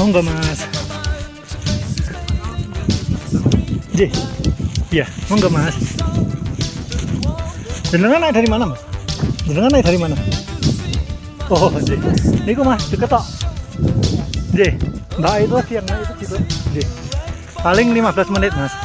Monggo Mas. J. Iya, monggo Mas. Jenengan naik dari mana Mas? Jenengan naik dari mana? Oh, J. Niku Mas, deket tok. J. Mbak itu yang naik itu gitu. J. Paling 15 menit Mas.